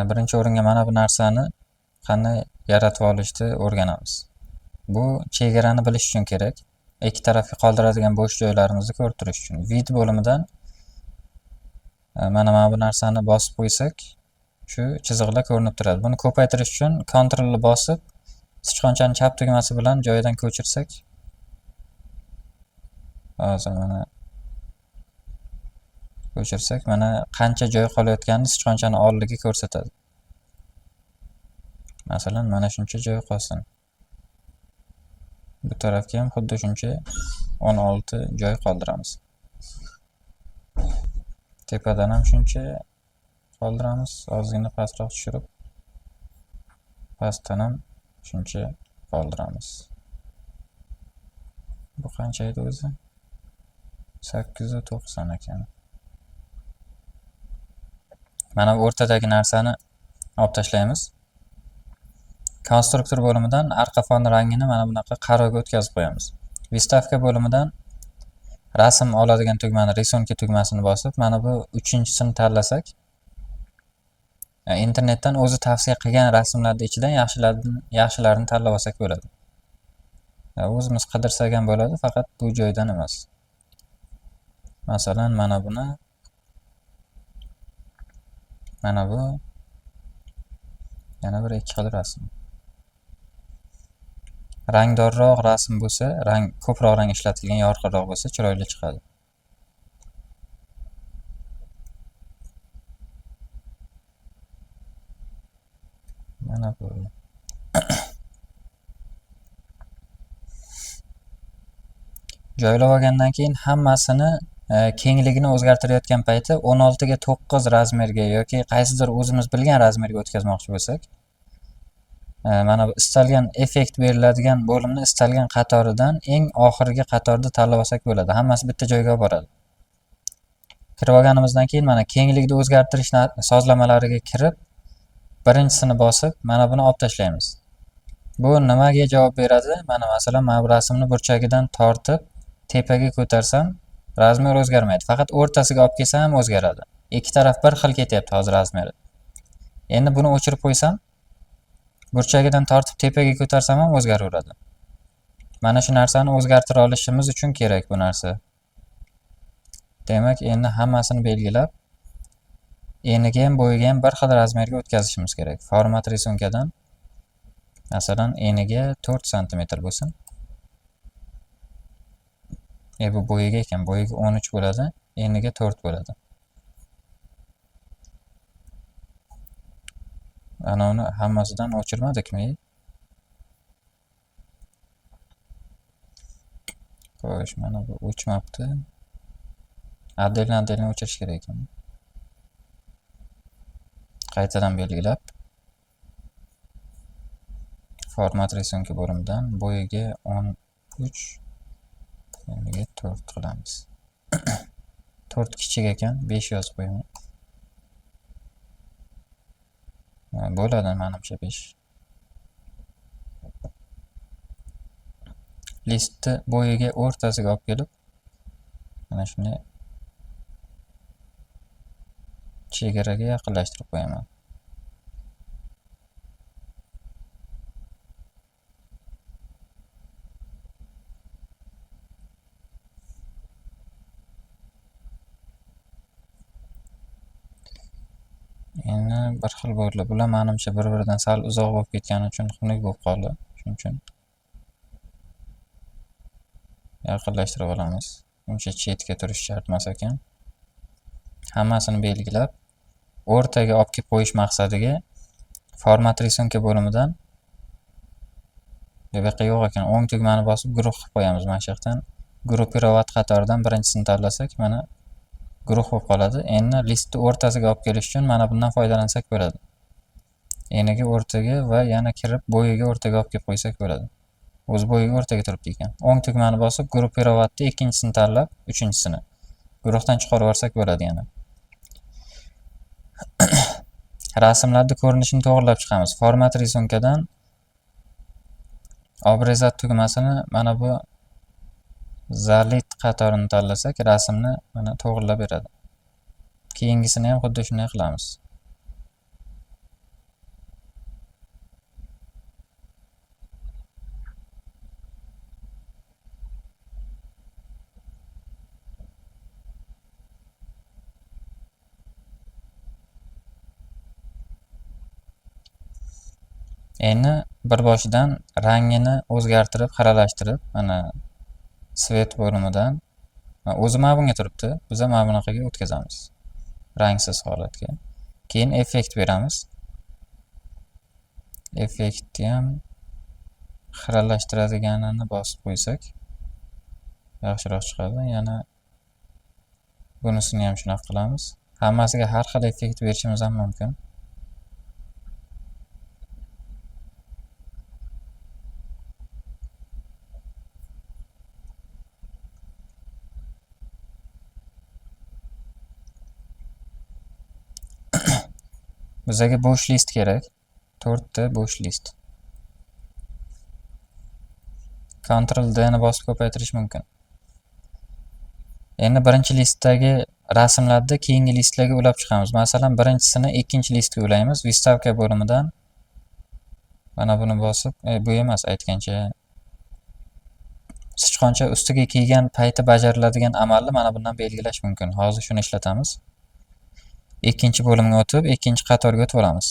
Birinchi o'ringa mana bu narsani qanday yaratib olishni o'rganamiz. Bu chegarani bilish uchun kerak. Ikki tarafga qoldiradigan bo'sh joylarimizni ko'rib turish uchun. Vid bo'limidan mana bu narsani bosib qo'ysak, shu chiziqlar ko'rinib turadi. Buni ko'paytirish uchun Ctrl bosib, sichqonchani chap tugmasi bilan joyidan ko'chirsak, hozir mana ko'chirsak, mana qancha joy qolayotganini sichqonchani oldigi ko'rsatadi. Masalan, mana shuncha joy qolsin. Bu tarafga ham xuddi shuncha 16 joy qoldiramiz. Tepadan ham shuncha qoldiramiz, ozgina pastroq tushirib. Pastdan ham shuncha qoldiramiz. Bu qancha edi o'zi? 890 ekan. Mana bu o'rtadagi narsani olib tashlaymiz. Konstruktor bo'limidan arqa fon rangini mana bunaqa qaroga o'tkazib qo'yamiz. Vistavka bo'limidan rasm oladigan tugmani, risunka tugmasini bosib, mana bu 3-chisini tanlasak, internetdan o'zi tavsiya qilgan rasmlarning ichidan yaxshilarini tanlab olsak bo'ladi. O'zimiz qidirsak ham bo'ladi, faqat bu joydan emas. Masalan, mana buni, mana bu yana bir ikki xil rasm. Rangdorroq rasm bo'lsa, ko'proq rang ishlatilgan, yorqinroq bo'lsa, chiroyli chiqadi. Mana bu. Joylab olgandan keyin hammasini kengligini o'zgartirayotgan payti 16 ga 9 razmerga yoki qaysidir o'zimiz bilgan razmerga o'tkazmoqchi bo'lsak, mana bu istalgan effekt beriladigan bo'limni istalgan qatoridan eng oxirgi qatorda tanlab olsak bo'ladi. Hammasi bitta joyga olib boradi. Kirib olganimizdan keyin mana kenglikni o'zgartirish sozlamalariga kirib, birinchisini bosib, mana buni olib tashlaymiz. Bu nimaga javob beradi? Mana masalan, men bu rasmni burchagidan tortib, tepaga ko'tarsam, razmer o'zgarmaydi. Faqat o'rtasiga olib kelsam ham o'zgaradi. Ikki taraf bir xil ketyapti hozir razmeri. Endi buni o'chirib qo'ysam, burchagidan tortib tepaga ko'tarsam ham o'zgaraveradi. Mana shu narsani o'zgartira olishimiz uchun kerak bu narsa. Demak, endi hammasini belgilab, eniga ham bo'yiga ham bir xil razmerga o'tkazishimiz kerak. Format risunkadan masalan, eniga 4 sm bo'lsin. Bu bo'yiga ekan, bo'yiga 13 bo'ladi, eniga 4 bo'ladi. Ana uni hammasidan o'chirmadikmi? Xo'sh, mana bu o'chmabdi. Addelni o'chirish kerak ekan. Qaytadan belgilab, format risunka bo'limidan bo'yiga 13, eniga 4 qilamiz. 4 kichik ekan, 5 yozib qo'yaman. Bo'ladi, menimcha 5. Listni bo'yiga o'rtasiga olib kelib, mana shuni chegaraga yaqinlashtirib qo'yaman. Endi bir xil bo'ldi. Bular menimcha bir-biridan sal uzoq bo'lib ketgani uchun xunuk bo'lib qoldi. Shuning uchun yaqinlashtirib olamiz. Uncha chetga turish shart emas ekan. Hammasini belgilab, o'rtaga olib kelib qo'yish maqsadiga format risunka bo'limidan bu yoqqa yo'q ekan, o'ng tugmani bosib guruh qilib qo'yamiz. Mana shu yerdan gruppirovat qatoridan birinchisini tanlasak, mana guruh bo'lib qoladi. Endi listni o'rtasiga olib kelish uchun mana bundan foydalansak bo'ladi. Eniga o'rtaga va yana kirib bo'yiga o'rtaga olib kelib qo'ysak bo'ladi. O'z bo'yiga o'rtaga turibdi ekan. O'ng tugmani bosib gruppirovatni ikkinchisini tanlab, uchinchisini guruhdan chiqarib yuborsak bo'ladi yana. Rasmlarning ko'rinishini to'g'rilab chiqamiz. Format risunkadan obrezat tugmasini mana bu zalit qatorini tanlasak, rasmni mana to'g'rilab beradi. Keyingisini ham xuddi shunday qilamiz. Endi bir boshidan rangini o'zgartirib, xiralashtirib, mana svet bo'limidan o'zi mana bunga turibdi. Biz mana bunaqaga o'tkazamiz. Rangsiz holatga. Keyin effekt beramiz. Effektni ham xiralashtiradiganini bosib qo'ysak yaxshiroq chiqadi. Yana bunisini ham shunaqa qilamiz. Hammasiga har xil effekt berishimiz ham mumkin. Bizga bo'sh list kerak. 4 ta bo'sh list. Ctrl D ni bosib ko'paytirish mumkin. Endi birinchi listdagi rasmlarni keyingi listlarga ulab chiqamiz. Masalan, birinchisini ikkinchi listga ulaymiz. Vistavka bo'limidan mana buni bosib, bu emas aytgancha. Sichqoncha ustiga kiygan payti bajariladigan amalni mana bundan belgilash mumkin. Hozir shuni ishlatamiz. Ikkinchi bo'limga o'tib, ikkinchi qatorga o'tib olamiz.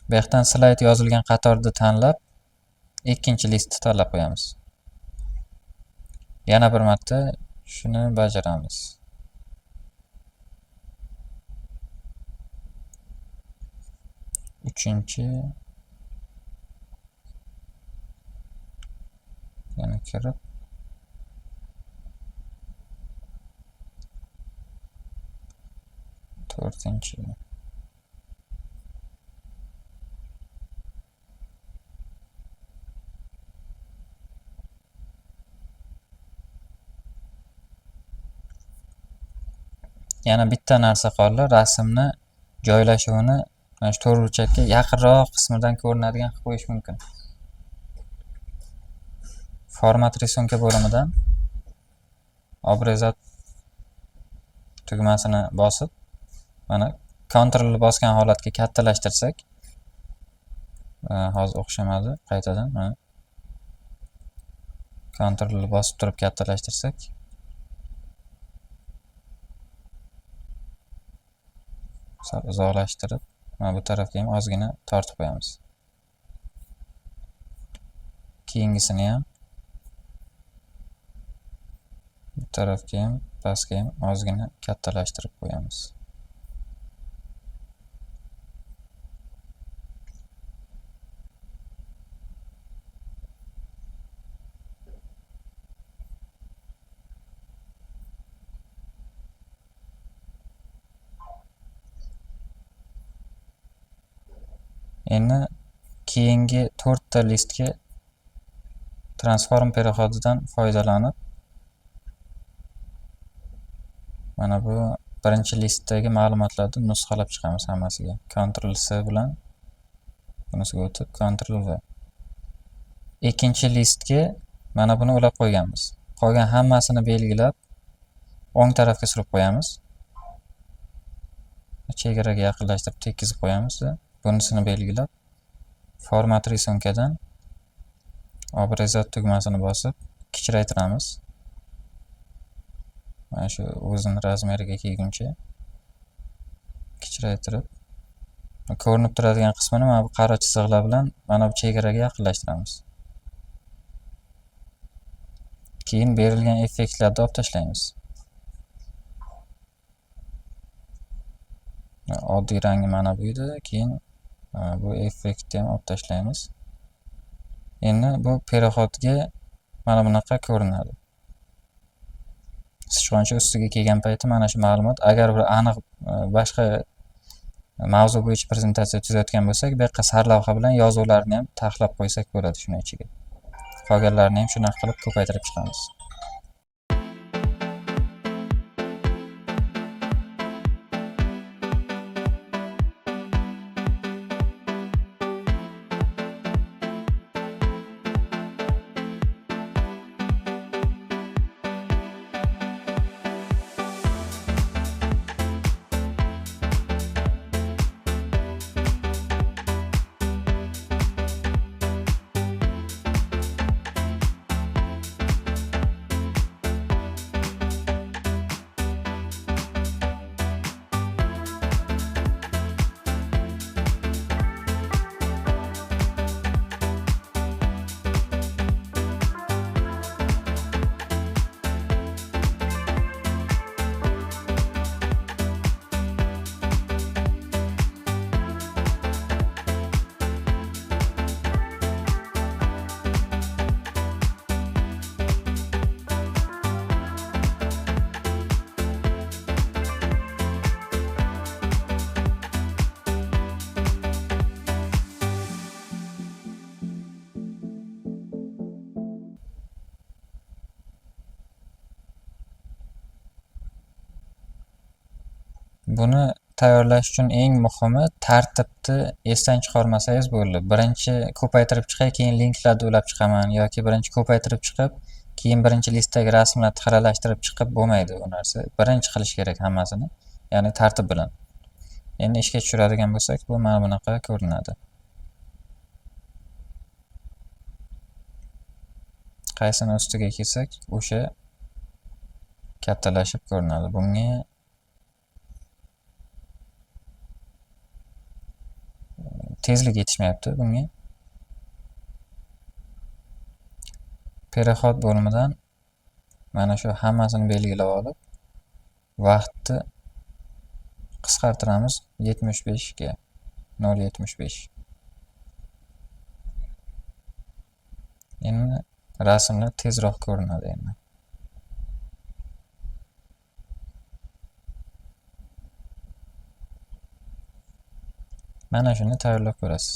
Bu yoqdan slayd yozilgan qatorni tanlab, ikkinchi listni tanlab qo'yamiz. Yana bir marta shuni bajaramiz. Uchinchi yana kirib to'rtinchi yana bitta narsa qoldi. Rasmni joylashuvini mana shu to'rtburchakka yaqinroq qismidan ko'rinadigan qilib qo'yish mumkin. Format risunka bo'limidan obrazat tugmasini bosib, mana Ctrl bosgan holatga kattalashtirsak, hozir o'xshamadi, qaytadan mana Ctrl bosib turib kattalashtirsak, uzoqlashtirib, mana bu tarafga ham ozgina tortib qo'yamiz. Keyingisini ham bu tarafga ham, pastga ham ozgina kattalashtirib qo'yamiz. Endi keyingi 4 ta listga transform perexodidan foydalanib, mana bu birinchi listdagi ma'lumotlarni nusxalab chiqamiz hammasiga. Ctrl C bilan bunisiga o'tib, Ctrl V. Ikkinchi listga mana buni ulab qo'yganmiz. Qolgan hammasini belgilab, o'ng tarafga surib qo'yamiz. Chegaraga yaqinlashtirib tekizib qo'yamiz. Bunisini belgilab, format risunkadan obrazat tugmasini bosib kichraytiramiz. Mana shu o'zini razmeriga kelguncha kichraytirib, ko'rinib turadigan qismini mana bu qora chiziqlar bilan mana bu chegaraga yaqinlashtiramiz. Keyin berilgan effektlarni olib tashlaymiz. Oddiy rangi mana bu edi, keyin bu effektni ham olib tashlaymiz. Endi bu perehodga mana bunaqa ko'rinadi. Sichqoncha ustiga kelgan payti mana shu ma'lumot, agar bir aniq boshqa mavzu bo'yicha prezentatsiya tuzayotgan bo'lsak, bu yoqqa sarlavha bilan yozuvlarni ham taxlab qo'ysak bo'ladi shuni ichiga. Qolganlarini ham shunaqa qilib ko'paytirib chiqamiz. Buni tayyorlash uchun eng muhimi tartibni esdan chiqarmasangiz bo'ldi. Birinchi ko'paytirib chiqay, keyin linklarni ulab chiqaman yoki birinchi ko'paytirib chiqib, keyin birinchi listdagi rasmlarni xiralashtirib chiqib bo'lmaydi bu narsa. Birinchi qilish kerak hammasini, ya'ni tartib bilan. Endi ishga tushiradigan bo'lsak, bu mana bunaqa ko'rinadi. Qaysini ustiga kelsak, o'sha kattalashib ko'rinadi. Bunga tezlik yetishmayapti bunga. Perexod bo'limidan mana shu hammasini belgilab olib, vaqtni qisqartiramiz 75 ga 0.75. Endi rasmlar tezroq ko'rinadi endi. Mana shuni tayyorlab ko'rasiz.